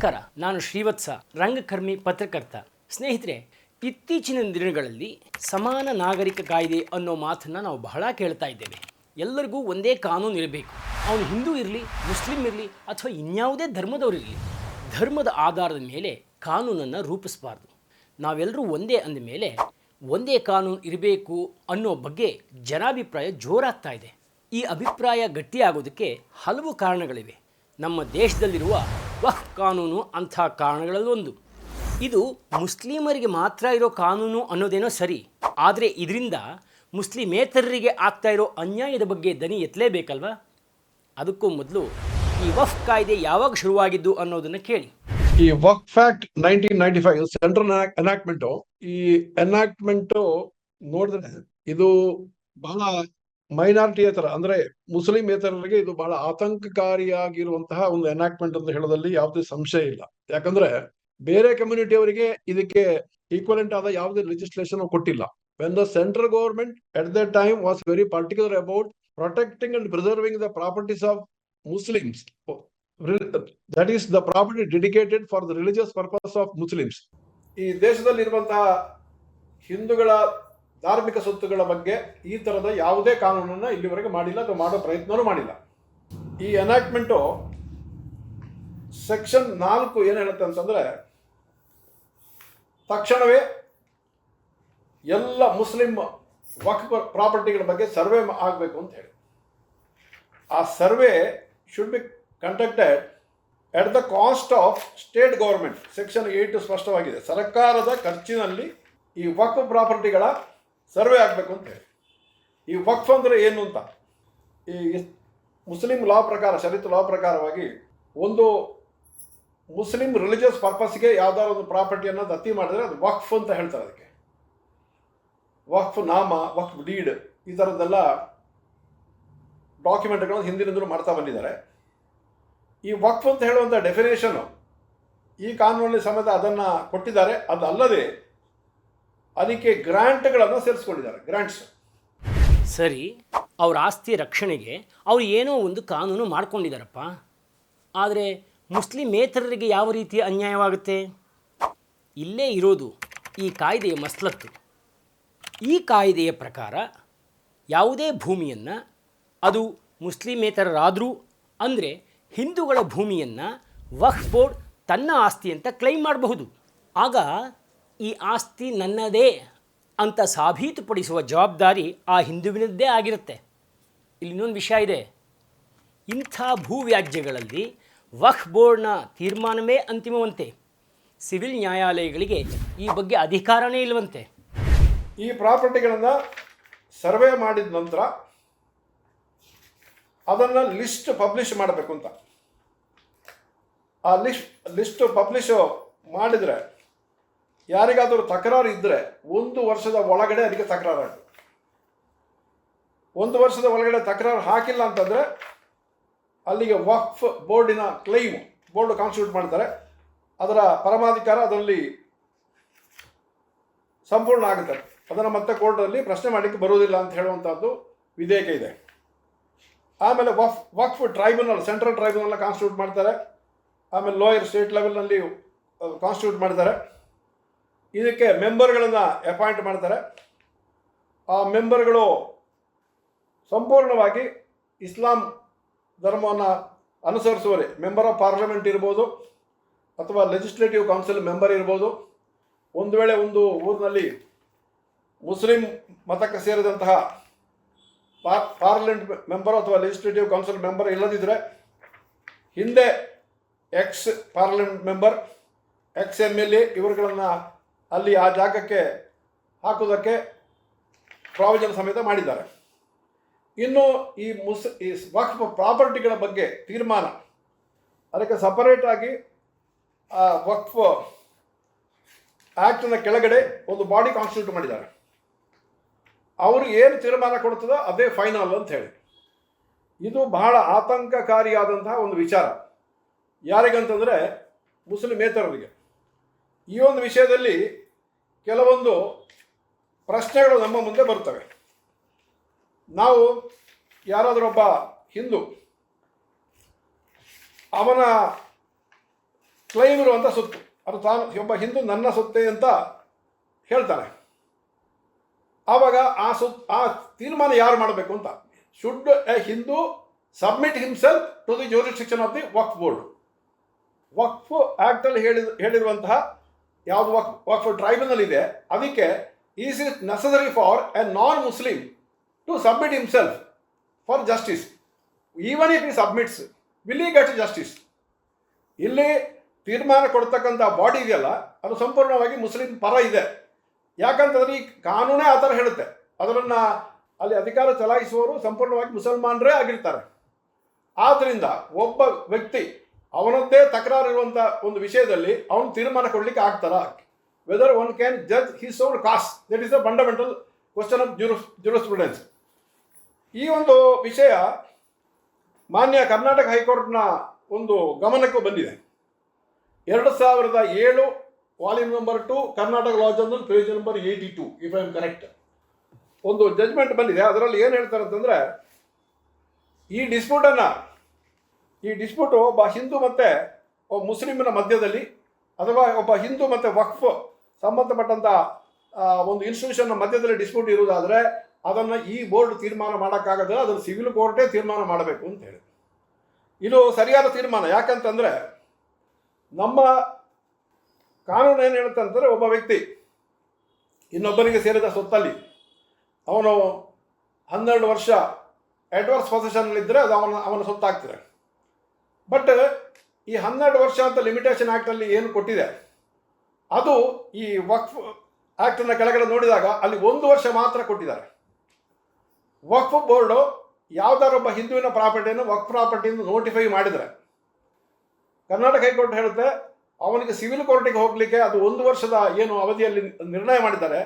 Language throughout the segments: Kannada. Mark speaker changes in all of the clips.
Speaker 1: ನಮಸ್ಕಾರ, ನಾನು ಶ್ರೀವತ್ಸ, ರಂಗಕರ್ಮಿ ಪತ್ರಕರ್ತ. ಸ್ನೇಹಿತರೆ, ಇತ್ತೀಚಿನ ದಿನಗಳಲ್ಲಿ ಸಮಾನ ನಾಗರಿಕ ಕಾಯ್ದೆ ಅನ್ನೋ ಮಾತನ್ನು ನಾವು ಬಹಳ ಕೇಳ್ತಾ ಇದ್ದೇವೆ. ಎಲ್ಲರಿಗೂ ಒಂದೇ ಕಾನೂನು ಇರಬೇಕು. ಅವನು ಹಿಂದೂ ಇರಲಿ, ಮುಸ್ಲಿಂ ಇರಲಿ ಅಥವಾ ಇನ್ಯಾವುದೇ ಧರ್ಮದವರಿರಲಿ, ಧರ್ಮದ ಆಧಾರದ ಮೇಲೆ ಕಾನೂನನ್ನು ರೂಪಿಸಬಾರ್ದು. ನಾವೆಲ್ಲರೂ ಒಂದೇ ಅಂದ ಮೇಲೆ ಒಂದೇ ಕಾನೂನು ಇರಬೇಕು ಅನ್ನೋ ಬಗ್ಗೆ ಜನಾಭಿಪ್ರಾಯ ಜೋರಾಗ್ತಾ ಇದೆ. ಈ ಅಭಿಪ್ರಾಯ ಗಟ್ಟಿಯಾಗೋದಕ್ಕೆ ಹಲವು ಕಾರಣಗಳಿವೆ. ನಮ್ಮ ದೇಶದಲ್ಲಿರುವ ವಕ್ಫ್ ಕಾನೂನು ಅಂಥ ಕಾರಣಗಳಲ್ಲಿ ಒಂದು. ಇದು ಮುಸ್ಲಿಮರಿಗೆ ಮಾತ್ರ ಇರೋ ಕಾನೂನು ಅನ್ನೋದೇನೋ ಸರಿ, ಆದರೆ ಇದರಿಂದ ಮುಸ್ಲಿಮೇತರರಿಗೆ ಆಗ್ತಾ ಇರೋ ಅನ್ಯಾಯದ ಬಗ್ಗೆ ದನಿ ಎತ್ತಲೇಬೇಕಲ್ವ? ಅದಕ್ಕೂ ಮೊದಲು ಈ ವಕ್ಫ್ ಕಾಯ್ದೆ ಯಾವಾಗ ಶುರುವಾಗಿದ್ದು ಅನ್ನೋದನ್ನು ಕೇಳಿ.
Speaker 2: ಈ ವಕ್ಫ್ ಆಕ್ಟ್ 1995 ಸೆಂಟ್ರಲ್ ಎನಾಕ್ಟ್ಮೆಂಟ್. ಈ ಎನಾಕ್ಟ್ಮೆಂಟ್ ನೋಡಿದ್ರೆ ಇದು ಬಹಳ ಮೈನಾರಿಟಿಯೇತರ ಅಂದ್ರೆ ಮುಸ್ಲಿಮೇತರರಿಗೆ ಇದು ಬಹಳ ಆತಂಕಕಾರಿಯಾಗಿರುವಂತಹ ಒಂದು ಎನಾಕ್ಟ್ಮೆಂಟ್ ಅಂತ ಹೇಳೋದ್ರಲ್ಲಿ ಯಾವುದೇ ಸಂಶಯ ಇಲ್ಲ. ಯಾಕಂದ್ರೆ ಬೇರೆ ಕಮ್ಯುನಿಟಿ ಅವರಿಗೆ ಇದಕ್ಕೆ ಈಕ್ವಲೆಂಟ್ ಆದ ಯಾವುದೇ ಲೆಜಿಸ್ಲೇಷನ್ ಕೊಟ್ಟಿಲ್ಲ. when the central government at that time was very particular about protecting and preserving the properties of Muslims, that is the property dedicated for the religious purpose of Muslims. ಈ ದೇಶದಲ್ಲಿ ಇರುವಂತಹ ಹಿಂದೂಗಳ ಧಾರ್ಮಿಕ ಸ್ವತ್ತುಗಳ ಬಗ್ಗೆ ಈ ತರದ ಯಾವುದೇ ಕಾನೂನನ್ನ ಇಲ್ಲಿವರೆಗೆ ಮಾಡಿಲ್ಲ ಅಥವಾ ಮಾಡೋ ಪ್ರಯತ್ನನೂ ಮಾಡಿಲ್ಲ. ಈ ಎನಾಕ್ಟ್ಮೆಂಟು ಸೆಕ್ಷನ್ 4 ಏನ್ ಹೇಳುತ್ತೆ ಅಂತಂದ್ರೆ, ತಕ್ಷಣವೇ ಎಲ್ಲ ಮುಸ್ಲಿಂ ವಕ್ಫ್ ಪ್ರಾಪರ್ಟಿಗಳ ಬಗ್ಗೆ ಸರ್ವೆ ಆಗಬೇಕು ಅಂತ ಹೇಳಿ. ಆ survey should be conducted at the cost of state government. Section 8 ಸ್ಪಷ್ಟವಾಗಿದೆ, ಸರ್ಕಾರದ ಖರ್ಚಿನಲ್ಲಿ ಈ ವಕ್ಫ್ ಪ್ರಾಪರ್ಟಿಗಳ ಸರ್ವೆ ಆಗಬೇಕು ಅಂತ ಹೇಳಿ. ಈ ವಕ್ಫ್ ಅಂದರೆ ಏನು ಅಂತ, ಈ ಮುಸ್ಲಿಂ ಲಾ ಪ್ರಕಾರ, ಶರೀಅತ್ ಲಾ ಪ್ರಕಾರವಾಗಿ ಒಂದು ಮುಸ್ಲಿಂ ರಿಲಿಜಿಯಸ್ ಪರ್ಪಸ್ಗೆ ಯಾವ್ದಾದ್ರು ಒಂದು ಪ್ರಾಪರ್ಟಿಯನ್ನು ದತ್ತಿ ಮಾಡಿದ್ರೆ ಅದು ವಕ್ಫ್ ಅಂತ ಹೇಳ್ತಾರೆ. ಅದಕ್ಕೆ ವಕ್ಫ್ ನಾಮ, ವಕ್ಫ್ ಡೀಡ್, ಈ ಥರದ್ದೆಲ್ಲ ಡಾಕ್ಯುಮೆಂಟ್ಗಳನ್ನು ಹಿಂದಿನಿಂದಲೂ ಮಾಡ್ತಾ ಬಂದಿದ್ದಾರೆ. ಈ ವಕ್ಫ್ ಅಂತ ಹೇಳುವಂಥ ಡೆಫಿನೇಷನ್ ಈ ಕಾನೂನಲ್ಲಿ ಸಮೇತ ಅದನ್ನು ಕೊಟ್ಟಿದ್ದಾರೆ. ಅದಲ್ಲದೆ ಅದಕ್ಕೆ ಗ್ರಾಂಟ್ಗಳನ್ನು ಸೇರಿಸ್ಕೊಂಡಿದ್ದಾರೆ, ಗ್ರಾಂಟ್ಸ್.
Speaker 1: ಸರಿ, ಅವ್ರ ಆಸ್ತಿ ರಕ್ಷಣೆಗೆ ಅವ್ರು ಏನೋ ಒಂದು ಕಾನೂನು ಮಾಡ್ಕೊಂಡಿದ್ದಾರಪ್ಪ. ಆದರೆ ಮುಸ್ಲಿಮೇತರರಿಗೆ ಯಾವ ರೀತಿಯ ಅನ್ಯಾಯವಾಗುತ್ತೆ? ಇಲ್ಲೇ ಇರೋದು ಈ ಕಾಯ್ದೆಯ ಮಸಲತ್ತು. ಈ ಕಾಯ್ದೆಯ ಪ್ರಕಾರ ಯಾವುದೇ ಭೂಮಿಯನ್ನು, ಅದು ಮುಸ್ಲಿಮೇತರರಾದರೂ ಅಂದರೆ ಹಿಂದೂಗಳ ಭೂಮಿಯನ್ನು ವಕ್ಫ್ ಬೋರ್ಡ್ ತನ್ನ ಆಸ್ತಿ ಅಂತ ಕ್ಲೈಮ್ ಮಾಡಬಹುದು. ಆಗ ಈ ಆಸ್ತಿ ನನ್ನದೇ ಅಂತ ಸಾಬೀತುಪಡಿಸುವ ಜವಾಬ್ದಾರಿ ಆ ಹಿಂದುವಿನದ್ದೇ ಆಗಿರುತ್ತೆ. ಇಲ್ಲಿ ಇನ್ನೊಂದು ವಿಷಯ ಇದೆ, ಇಂಥ ಭೂವ್ಯಾಜ್ಯಗಳಲ್ಲಿ ವಕ್ಫ್ ಬೋರ್ಡ್ನ ತೀರ್ಮಾನವೇ ಅಂತಿಮವಂತೆ. ಸಿವಿಲ್ ನ್ಯಾಯಾಲಯಗಳಿಗೆ ಈ ಬಗ್ಗೆ ಅಧಿಕಾರನೇ ಇಲ್ಲವಂತೆ.
Speaker 2: ಈ ಪ್ರಾಪರ್ಟಿಗಳನ್ನು ಸರ್ವೆ ಮಾಡಿದ ನಂತರ ಅದನ್ನು ಲಿಸ್ಟ್ ಪಬ್ಲಿಷ್ ಮಾಡಬೇಕು ಅಂತ. ಆ ಲಿಸ್ಟ್ ಪಬ್ಲಿಷ್ ಮಾಡಿದರೆ ಯಾರಿಗಾದರೂ ತಕರಾರು ಇದ್ದರೆ 1 ವರ್ಷದ ಒಳಗಡೆ ಅದಕ್ಕೆ ತಕರಾರು ಆಯಿತು. 1 ವರ್ಷದ ಒಳಗಡೆ ತಕರಾರು ಹಾಕಿಲ್ಲ ಅಂತಂದರೆ ಅಲ್ಲಿಗೆ ವಕ್ಫ್ ಬೋರ್ಡಿನ ಕ್ಲೈಮ್ ಬೋರ್ಡ್ ಕಾನ್ಸ್ಟಿಟ್ಯೂಟ್ ಮಾಡ್ತಾರೆ. ಅದರ ಪರಮಾಧಿಕಾರ ಅದರಲ್ಲಿ ಸಂಪೂರ್ಣ ಆಗುತ್ತೆ. ಅದನ್ನು ಮತ್ತೆ ಕೋರ್ಟಲ್ಲಿ ಪ್ರಶ್ನೆ ಮಾಡಲಿಕ್ಕೆ ಬರುವುದಿಲ್ಲ ಅಂತ ಹೇಳುವಂಥದ್ದು ವಿಧೇಯಕ ಇದೆ. ಆಮೇಲೆ ವಕ್ಫ್ ಟ್ರೈಬ್ಯುನಲ್, ಸೆಂಟ್ರಲ್ ಟ್ರೈಬ್ಯುನಲ್ನ ಕಾನ್ಸ್ಟಿಟ್ಯೂಟ್ ಮಾಡ್ತಾರೆ. ಆಮೇಲೆ ಲೋಯರ್ ಸ್ಟೇಟ್ ಲೆವೆಲ್ನಲ್ಲಿ ಕಾನ್ಸ್ಟಿಟ್ಯೂಟ್ ಮಾಡ್ತಾರೆ. ಇದಕ್ಕೆ ಮೆಂಬರ್ಗಳನ್ನು ಅಪಾಯಿಂಟ್ ಮಾಡ್ತಾರೆ. ಆ ಮೆಂಬರ್ಗಳು ಸಂಪೂರ್ಣವಾಗಿ ಇಸ್ಲಾಂ ಧರ್ಮವನ್ನು ಅನುಸರಿಸುವರೆ ಮೆಂಬರ್ ಆಫ್ ಪಾರ್ಲಿಮೆಂಟ್ ಇರ್ಬೋದು ಅಥವಾ ಲೆಜಿಸ್ಲೇಟಿವ್ ಕೌನ್ಸಿಲ್ ಮೆಂಬರ್ ಇರ್ಬೋದು. ಒಂದು ವೇಳೆ ಒಂದು ಊರಿನಲ್ಲಿ ಮುಸ್ಲಿಂ ಮತಕ್ಕೆ ಸೇರಿದಂತಹ ಪಾರ್ಲಿಮೆಂಟ್ ಮೆಂಬರ್ ಅಥವಾ ಲೆಜಿಸ್ಲೇಟಿವ್ ಕೌನ್ಸಿಲ್ ಮೆಂಬರ್ ಇಲ್ಲದಿದ್ದರೆ ಹಿಂದೆ X parliament member, X MLA ಇವರುಗಳನ್ನು ಅಲ್ಲಿ ಆ ಜಾಗಕ್ಕೆ ಹಾಕೋದಕ್ಕೆ ಪ್ರಾವಿಷನ್ ಸಮೇತ ಮಾಡಿದ್ದಾರೆ. ಇನ್ನು ಈ ವಕ್ಫ್ ಪ್ರಾಪರ್ಟಿಗಳ ಬಗ್ಗೆ ತೀರ್ಮಾನ, ಅದಕ್ಕೆ ಸಪರೇಟಾಗಿ ಆ ವಕ್ಫ್ ಆ್ಯಕ್ಟ್ನ ಕೆಳಗಡೆ ಒಂದು ಬಾಡಿ ಕಾನ್ಸ್ಟಿಟ್ಯೂಟ್ ಮಾಡಿದ್ದಾರೆ. ಅವರು ಏನು ತೀರ್ಮಾನ ಕೊಡ್ತದೋ ಅದೇ ಫೈನಲ್ ಅಂತ ಹೇಳಿ. ಇದು ಬಹಳ ಆತಂಕಕಾರಿಯಾದಂತಹ ಒಂದು ವಿಚಾರ. ಯಾರಿಗಂತಂದರೆ ಮುಸ್ಲಿಮೇತರರಿಗೆ. ಈ ಒಂದು ವಿಷಯದಲ್ಲಿ ಕೆಲವೊಂದು ಪ್ರಶ್ನೆಗಳು ನಮ್ಮ ಮುಂದೆ ಬರ್ತವೆ. ನಾವು ಯಾರಾದರೂ ಒಬ್ಬ ಹಿಂದೂ ಅವನ ಕ್ಲೈಮ್ ಇರುವಂಥ ಸೊತ್ತು, ಅದು ತಾನು ಒಬ್ಬ ಹಿಂದೂ ನನ್ನ ಸೊತ್ತೆ ಅಂತ ಹೇಳ್ತಾನೆ. ಆವಾಗ ಆ ತೀರ್ಮಾನ ಯಾರು ಮಾಡಬೇಕು ಅಂತ, should a Hindu submit himself to the jurisdiction of the Waqf board. Waqf ಆ್ಯಕ್ಟಲ್ಲಿ ಹೇಳಿರುವಂತಹ ಯಾವುದು ವಕ್ಫ್ ಟ್ರೈಬ್ಯುನಲ್ ಇದೆ, ಅದಕ್ಕೆ is it necessary for a non Muslim to submit himself for justice, even if he submits will he get justice. ಇಲ್ಲಿ ತೀರ್ಮಾನ ಕೊಡ್ತಕ್ಕಂಥ ಬಾಡಿ ಇದೆಯಲ್ಲ, ಅದು ಸಂಪೂರ್ಣವಾಗಿ ಮುಸ್ಲಿಂ ಪರ ಇದೆ. ಯಾಕಂತಂದ್ರೆ ಈ ಕಾನೂನೇ ಆ ಥರ ಹೇಳುತ್ತೆ. ಅದನ್ನು ಅಲ್ಲಿ ಅಧಿಕಾರ ಚಲಾಯಿಸುವವರು ಸಂಪೂರ್ಣವಾಗಿ ಮುಸಲ್ಮಾನರೇ ಆಗಿರ್ತಾರೆ. ಆದ್ದರಿಂದ ಒಬ್ಬ ವ್ಯಕ್ತಿ ಅವನದ್ದೇ ತಕರಾರು ಇರುವಂಥ ಒಂದು ವಿಷಯದಲ್ಲಿ ಅವನು ತೀರ್ಮಾನ ಕೊಡಲಿಕ್ಕೆ ಆಗ್ತಾರ, whether one can judge his own caste, that is the fundamental question of jurisprudence. ಈ ಒಂದು ವಿಷಯ ಮಾನ್ಯ ಕರ್ನಾಟಕ ಹೈಕೋರ್ಟ್ನ ಒಂದು ಗಮನಕ್ಕೂ ಬಂದಿದೆ. 2007 volume number 2 Karnataka law journal page number 82 if I am correct, ಒಂದು ಜಡ್ಜ್ಮೆಂಟ್ ಬಂದಿದೆ. ಅದರಲ್ಲಿ ಏನು ಹೇಳ್ತಾರೆ ಅಂತಂದರೆ, ಈ ಡಿಸ್ಪ್ಯೂಟು ಒಬ್ಬ ಹಿಂದೂ ಮತ್ತು ಒಬ್ಬ ಮುಸ್ಲಿಮಿನ ಮಧ್ಯದಲ್ಲಿ, ಅಥವಾ ಒಬ್ಬ ಹಿಂದೂ ಮತ್ತು ವಕ್ಫ್ ಸಂಬಂಧಪಟ್ಟಂಥ ಒಂದು ಇನ್ಸ್ಟಿಟ್ಯೂಷನ್ನ ಮಧ್ಯದಲ್ಲಿ ಡಿಸ್ಪ್ಯೂಟ್ ಇರುವುದಾದರೆ ಅದನ್ನು ಈ ಬೋರ್ಡ್ ತೀರ್ಮಾನ ಮಾಡೋಕ್ಕಾಗದೆ, ಅದನ್ನು ಸಿವಿಲ್ ಕೋರ್ಟೇ ತೀರ್ಮಾನ ಮಾಡಬೇಕು ಅಂತ ಹೇಳಿ. ಇದು ಸರಿಯಾದ ತೀರ್ಮಾನ. ಯಾಕಂತಂದರೆ ನಮ್ಮ ಕಾನೂನು ಏನು ಹೇಳುತ್ತೆ ಅಂತಂದರೆ, ಒಬ್ಬ ವ್ಯಕ್ತಿ ಇನ್ನೊಬ್ಬನಿಗೆ ಸೇರಿದ ಸೊತ್ತಲ್ಲಿ ಅವನು 12 ವರ್ಷ ಅಡ್ವಾನ್ಸ್ ಪೊಸೆಷನ್ನಲ್ಲಿದ್ದರೆ ಅದು ಅವನ ಸೊತ್ತಾಗ್ತದೆ. ಬಟ್ ಈ 12 ವರ್ಷ ಅಂತ ಲಿಮಿಟೇಷನ್ ಆ್ಯಕ್ಟಲ್ಲಿ ಏನು ಕೊಟ್ಟಿದೆ, ಅದು ಈ ವಕ್ಫ್ ಆ್ಯಕ್ಟನ್ನು ಕೆಳಗಡೆ ನೋಡಿದಾಗ ಅಲ್ಲಿ 1 ವರ್ಷ ಮಾತ್ರ ಕೊಟ್ಟಿದ್ದಾರೆ. ವಕ್ಫ್ ಬೋರ್ಡು ಯಾವುದಾರೊಬ್ಬ ಹಿಂದುವಿನ ಪ್ರಾಪರ್ಟಿಯನ್ನು ವಕ್ಫ್ ಪ್ರಾಪರ್ಟಿಯಿಂದ ನೋಟಿಫೈ ಮಾಡಿದರೆ, ಕರ್ನಾಟಕ ಹೈಕೋರ್ಟ್ ಹೇಳುತ್ತೆ ಅವನಿಗೆ ಸಿವಿಲ್ ಕೋರ್ಟಿಗೆ ಹೋಗಲಿಕ್ಕೆ ಅದು 1 ವರ್ಷದ ಏನು ಅವಧಿಯಲ್ಲಿ ನಿರ್ಣಯ ಮಾಡಿದ್ದಾರೆ,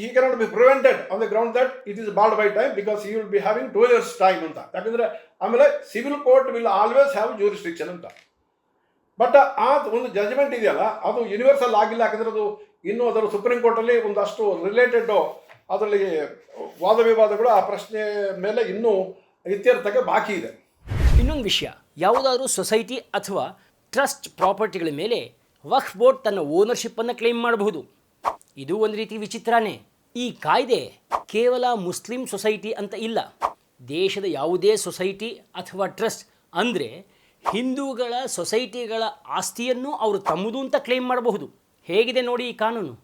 Speaker 2: he cannot be prevented on the ground that it is barred by time because he will be having 2 years time ಅಂತ. ಯಾಕಂದರೆ ಆಮೇಲೆ civil court will always have jurisdiction ಅಂತ. ಬಟ್ ಆ ಒಂದು ಜಜ್ಮೆಂಟ್ ಇದೆಯಲ್ಲ, ಅದು ಯೂನಿವರ್ಸಲ್ ಆಗಿಲ್ಲ. ಯಾಕಂದರೆ ಅದು ಇನ್ನೂ ಅದರ ಸುಪ್ರೀಂ ಕೋರ್ಟಲ್ಲಿ ಒಂದಷ್ಟು ರಿಲೇಟೆಡ್ ಅದರಲ್ಲಿ ವಾದ ವಿವಾದಗಳು ಆ ಪ್ರಶ್ನೆ ಮೇಲೆ ಇನ್ನೂ ಇತ್ಯರ್ಥಕ್ಕೆ ಬಾಕಿ ಇದೆ.
Speaker 1: ಇನ್ನೊಂದು ವಿಷಯ, ಯಾವುದಾದ್ರೂ ಸೊಸೈಟಿ ಅಥವಾ ಟ್ರಸ್ಟ್ ಪ್ರಾಪರ್ಟಿಗಳ ಮೇಲೆ ವಕ್ಫ್ ಬೋರ್ಡ್ ತನ್ನ ಓನರ್ಶಿಪ್ಪನ್ನು ಕ್ಲೇಮ್ ಮಾಡಬಹುದು. ಇದು ಒಂದು ರೀತಿ ವಿಚಿತ್ರನೇ. ಈ ಕಾಯ್ದೆ ಕೇವಲ ಮುಸ್ಲಿಂ ಸೊಸೈಟಿ ಅಂತ ಇಲ್ಲ, ದೇಶದ ಯಾವುದೇ ಸೊಸೈಟಿ ಅಥವಾ ಟ್ರಸ್ಟ್, ಅಂದರೆ ಹಿಂದೂಗಳ ಸೊಸೈಟಿಗಳ ಆಸ್ತಿಯನ್ನು ಅವರು ತಮ್ಮದು ಅಂತ ಕ್ಲೇಮ್ ಮಾಡಬಹುದು. ಹೇಗಿದೆ ನೋಡಿ ಈ ಕಾನೂನು.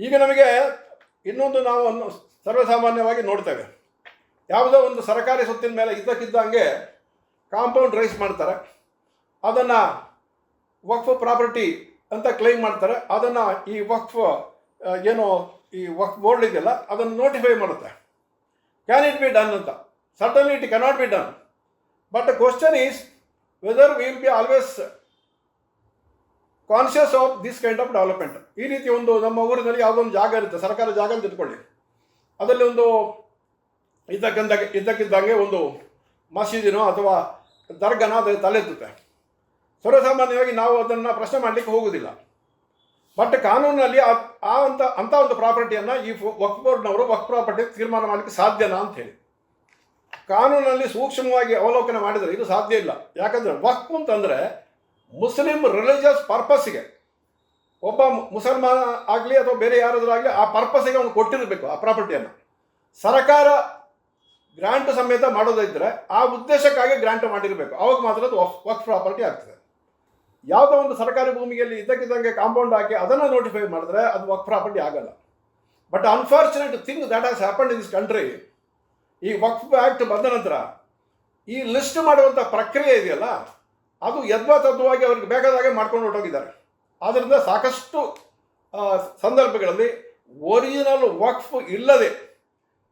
Speaker 2: ಈಗ ನಮಗೆ ಇನ್ನೊಂದು ನಾವು ಸರ್ವಸಾಮಾನ್ಯವಾಗಿ ನೋಡ್ತೇವೆ, ಯಾವುದೋ ಒಂದು ಸರ್ಕಾರಿ ಸೊತ್ತಿನ ಮೇಲೆ ಇದ್ದಕ್ಕಿದ್ದಂಗೆ ಕಾಂಪೌಂಡ್ ರೈಸ್ ಮಾಡ್ತಾರೆ, ಅದನ್ನು ವಕ್ಫ್ ಪ್ರಾಪರ್ಟಿ ಅಂತ ಕ್ಲೈಮ್ ಮಾಡ್ತಾರೆ. ಅದನ್ನು ಈ ವಕ್ಫ್ ಏನೋ ಈ ವಕ್ಫ್ ಬೋರ್ಡ್ ಇದೆಯಲ್ಲ ಅದನ್ನು ನೋಟಿಫೈ ಮಾಡುತ್ತೆ. ಕ್ಯಾನ್ ಇಟ್ ಬಿ ಡನ್ ಅಂತ. Certainly it cannot be done. But question is whether we will be always conscious of this kind of development. ಈ ರೀತಿ ಒಂದು ನಮ್ಮ ಊರಿನಲ್ಲಿ ಯಾವುದೋ ಒಂದು ಜಾಗ ಇರುತ್ತೆ, ಸರ್ಕಾರ ಜಾಗ ಅಂತ ಇಟ್ಕೊಳ್ಳಿ, ಅದರಲ್ಲಿ ಒಂದು ಇದ್ದಕ್ಕಿದ್ದಂಗೆ ಒಂದು ಮಸೀದಿನೋ ಅಥವಾ ದರ್ಗನೋ ಅದು ತಲೆತ್ತುತ್ತೆ. ಸರ್ವಸಾಮಾನ್ಯವಾಗಿ ನಾವು ಅದನ್ನು ಪ್ರಶ್ನೆ ಮಾಡಲಿಕ್ಕೆ ಹೋಗೋದಿಲ್ಲ. ಬಟ್ ಕಾನೂನಲ್ಲಿ ಅಂಥ ಒಂದು ಪ್ರಾಪರ್ಟಿಯನ್ನು ಈ ವಕ್ಫ್ ಬೋರ್ಡ್ನವರು ವಕ್ಫ್ ಪ್ರಾಪರ್ಟಿ ತೀರ್ಮಾನ ಮಾಡಲಿಕ್ಕೆ ಸಾಧ್ಯನಾ ಅಂತ ಹೇಳಿ ಕಾನೂನಲ್ಲಿ ಸೂಕ್ಷ್ಮವಾಗಿ ಅವಲೋಕನ ಮಾಡಿದರೆ ಇದು ಸಾಧ್ಯ ಇಲ್ಲ. ಯಾಕಂದರೆ ವಕ್ಫ್ ಅಂತಂದರೆ ಮುಸ್ಲಿಂ ರಿಲಿಜಿಯಸ್ ಪರ್ಪಸ್ಸಿಗೆ, ಒಬ್ಬ ಮುಸಲ್ಮಾನ ಆಗಲಿ ಅಥವಾ ಬೇರೆ ಯಾರಾದರೂ ಆಗಲಿ ಆ ಪರ್ಪಸ್ಸಿಗೆ ಅವನು ಕೊಟ್ಟಿರಬೇಕು ಆ ಪ್ರಾಪರ್ಟಿಯನ್ನು. ಸರ್ಕಾರ ಗ್ರಾಂಟ್ ಸಮೇತ ಮಾಡೋದಿದ್ದರೆ ಆ ಉದ್ದೇಶಕ್ಕಾಗಿ ಗ್ರಾಂಟ್ ಮಾಡಿರಬೇಕು, ಅವಾಗ ಮಾತ್ರ ಅದು ವಕ್ಫ್ ಪ್ರಾಪರ್ಟಿ ಆಗ್ತದೆ. ಯಾವುದೋ ಒಂದು ಸರ್ಕಾರಿ ಭೂಮಿಯಲ್ಲಿ ಇದ್ದಕ್ಕಿದ್ದಂಗೆ ಕಾಂಪೌಂಡ್ ಹಾಕಿ ಅದನ್ನು ನೋಟಿಫೈ ಮಾಡಿದ್ರೆ ಅದು ವಕ್ಫ್ ಪ್ರಾಪರ್ಟಿ ಆಗಲ್ಲ. But unfortunate thing that has happened in this country, ಈ ವಕ್ಫ್ ಆ್ಯಕ್ಟ್ ಬಂದ ನಂತರ ಈ ಲಿಸ್ಟ್ ಮಾಡುವಂಥ ಪ್ರಕ್ರಿಯೆ ಇದೆಯಲ್ಲ ಅದು ಯದ್ವಾತದ್ವಾಗಿ ಅವ್ರಿಗೆ ಬೇಕಾದಾಗೆ ಮಾಡ್ಕೊಂಡು ಹೊರಟೋಗಿದ್ದಾರೆ. ಆದ್ದರಿಂದ ಸಾಕಷ್ಟು ಸಂದರ್ಭಗಳಲ್ಲಿ ಒರಿಜಿನಲ್ ವಕ್ಫ್ ಇಲ್ಲದೆ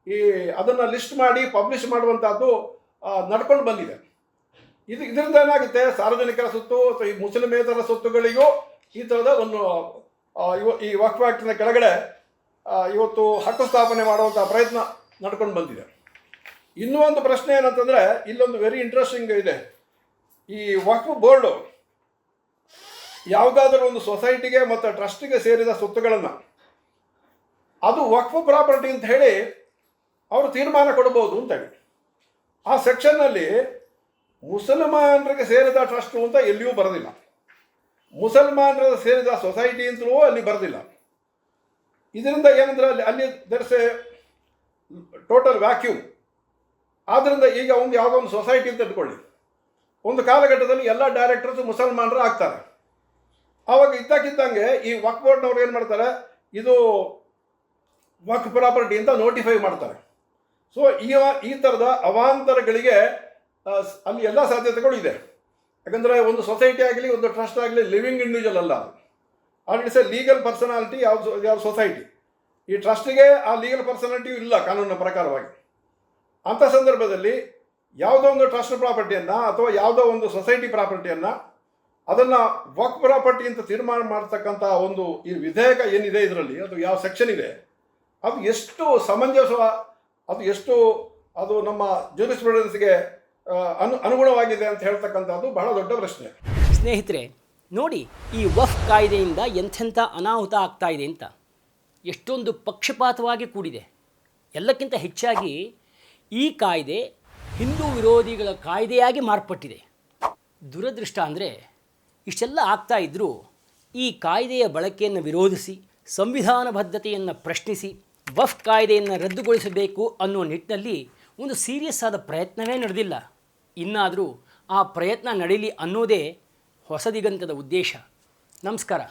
Speaker 2: ಈ ಅದನ್ನು ಲಿಸ್ಟ್ ಮಾಡಿ ಪಬ್ಲಿಷ್ ಮಾಡುವಂಥದ್ದು ನಡ್ಕೊಂಡು ಬಂದಿದೆ. ಇದರಿಂದ ಏನಾಗುತ್ತೆ, ಸಾರ್ವಜನಿಕರ ಸೊತ್ತು ಅಥವಾ ಈ ಮುಸ್ಲಿಮೇತರ ಸೊತ್ತುಗಳಿಗೂ ಈ ಥರದ ಒಂದು ಈ ವಕ್ಫ್ ಆ್ಯಕ್ಟಿನ ಕೆಳಗಡೆ ಇವತ್ತು ಹಕ್ಕು ಸ್ಥಾಪನೆ ಮಾಡುವಂಥ ಪ್ರಯತ್ನ ನಡ್ಕೊಂಡು ಬಂದಿದೆ. ಇನ್ನೂ ಒಂದು ಪ್ರಶ್ನೆ ಏನಂತಂದರೆ, ಇಲ್ಲೊಂದು ವೆರಿ ಇಂಟ್ರೆಸ್ಟಿಂಗ್ ಇದೆ. ಈ ವಕ್ಫ್ ಬೋರ್ಡು ಯಾವುದಾದ್ರೂ ಒಂದು ಸೊಸೈಟಿಗೆ ಮತ್ತು ಟ್ರಸ್ಟಿಗೆ ಸೇರಿದ ಸೊತ್ತುಗಳನ್ನು ಅದು ವಕ್ಫ್ ಪ್ರಾಪರ್ಟಿ ಅಂತ ಹೇಳಿ ಅವರು ತೀರ್ಮಾನ ಕೊಡ್ಬೋದು ಅಂತೇಳಿ ಆ ಸೆಕ್ಷನ್ನಲ್ಲಿ ಮುಸಲ್ಮಾನರಿಗೆ ಸೇರಿದ ಟ್ರಸ್ಟು ಅಂತ ಎಲ್ಲಿಯೂ ಬರೋದಿಲ್ಲ, ಮುಸಲ್ಮಾನರ ಸೇರಿದ ಸೊಸೈಟಿ ಅಂತಲೂ ಅಲ್ಲಿ ಬರೋದಿಲ್ಲ. ಇದರಿಂದ ಏನಂದ್ರೆ ಅಲ್ಲಿ ದರ್ಸ್ ಎ ಟೋಟಲ್ ವ್ಯಾಕ್ಯೂಮ್. ಆದ್ದರಿಂದ ಈಗ ಒಂದು ಯಾವುದೋ ಒಂದು ಸೊಸೈಟಿ ಅಂತ ಇಟ್ಕೊಳ್ಳಿ, ಒಂದು ಕಾಲಘಟ್ಟದಲ್ಲಿ ಎಲ್ಲ ಡೈರೆಕ್ಟರ್ಸ್ ಮುಸಲ್ಮಾನರು ಆಗ್ತಾರೆ. ಆವಾಗ ಇದ್ದಕ್ಕಿದ್ದಂಗೆ ಈ ವಕ್ಫ್ ಬೋರ್ಡ್ನವ್ರು ಏನು ಮಾಡ್ತಾರೆ, ಇದು ವಕ್ಫ್ ಪ್ರಾಪರ್ಟಿ ಅಂತ ನೋಟಿಫೈ ಮಾಡ್ತಾರೆ. ಸೊ ಈ ಥರದ ಅವಾಂತರಗಳಿಗೆ ಅಲ್ಲಿ ಎಲ್ಲ ಸಾಧ್ಯತೆಗಳು ಇದೆ. ಯಾಕಂದರೆ ಒಂದು ಸೊಸೈಟಿ ಆಗಲಿ ಒಂದು ಟ್ರಸ್ಟ್ ಆಗಲಿ ಲಿವಿಂಗ್ ಇಂಡಿವಿಜುವಲ್ ಅಲ್ಲ, ಅದು ಇಟ್ಸ್ ಎ ಲೀಗಲ್ ಪರ್ಸನಾಲಿಟಿ ಯಾವ ಸೊಸೈಟಿ. ಈ ಟ್ರಸ್ಟಿಗೆ ಆ ಲೀಗಲ್ ಪರ್ಸನಾಲಿಟಿಯೂ ಇಲ್ಲ ಕಾನೂನಿನ ಪ್ರಕಾರವಾಗಿ. ಅಂಥ ಸಂದರ್ಭದಲ್ಲಿ ಯಾವುದೋ ಒಂದು ಟ್ರಸ್ಟ್ ಪ್ರಾಪರ್ಟಿಯನ್ನು ಅಥವಾ ಯಾವುದೋ ಒಂದು ಸೊಸೈಟಿ ಪ್ರಾಪರ್ಟಿಯನ್ನು ಅದನ್ನು ವಕ್ಫ್ ಪ್ರಾಪರ್ಟಿ ಅಂತ ತೀರ್ಮಾನ ಮಾಡ್ತಕ್ಕಂಥ ಒಂದು ಈ ವಿಧೇಯಕ ಏನಿದೆ ಇದರಲ್ಲಿ, ಅದು ಯಾವ ಸೆಕ್ಷನ್ ಇದೆ, ಅದು ಎಷ್ಟು ಸಮಂಜಸ, ಅದು ನಮ್ಮ ಜೂರಿಸ್ಪ್ರುಡೆನ್ಸ್ಗೆ ಅನುಗುಣವಾಗಿದೆ ಅಂತ ಹೇಳ್ತಕ್ಕಂಥದ್ದು ಬಹಳ ದೊಡ್ಡ ಪ್ರಶ್ನೆ.
Speaker 1: ಸ್ನೇಹಿತರೆ ನೋಡಿ, ಈ ವಕ್ಫ್ ಕಾಯ್ದೆಯಿಂದ ಎಂಥೆಂಥ ಅನಾಹುತ ಆಗ್ತಾ ಇದೆ ಅಂತ. ಎಷ್ಟೊಂದು ಪಕ್ಷಪಾತವಾಗಿ ಕೂಡಿದೆ. ಎಲ್ಲಕ್ಕಿಂತ ಹೆಚ್ಚಾಗಿ ಈ ಕಾಯ್ದೆ ಹಿಂದೂ ವಿರೋಧಿಗಳ ಕಾಯ್ದೆಯಾಗಿ ಮಾರ್ಪಟ್ಟಿದೆ. ದುರದೃಷ್ಟ ಅಂದರೆ ಇಷ್ಟೆಲ್ಲ ಆಗ್ತಾ ಇದ್ದರೂ ಈ ಕಾಯ್ದೆಯ ಬಳಕೆಯನ್ನು ವಿರೋಧಿಸಿ, ಸಂವಿಧಾನಬದ್ಧತೆಯನ್ನು ಪ್ರಶ್ನಿಸಿ, ವಕ್ಫ್ ಕಾಯ್ದೆಯನ್ನು ರದ್ದುಗೊಳಿಸಬೇಕು ಅನ್ನೋ ನಿಟ್ಟಿನಲ್ಲಿ ಒಂದು ಸೀರಿಯಸ್ ಆದ ಪ್ರಯತ್ನವೇ ನಡೆದಿಲ್ಲ. ಇನ್ನಾದರೂ ಆ ಪ್ರಯತ್ನ ನಡೀಲಿ ಅನ್ನೋದೇ ಹೊಸದಿಗಂತದ ಉದ್ದೇಶ. ನಮಸ್ಕಾರ.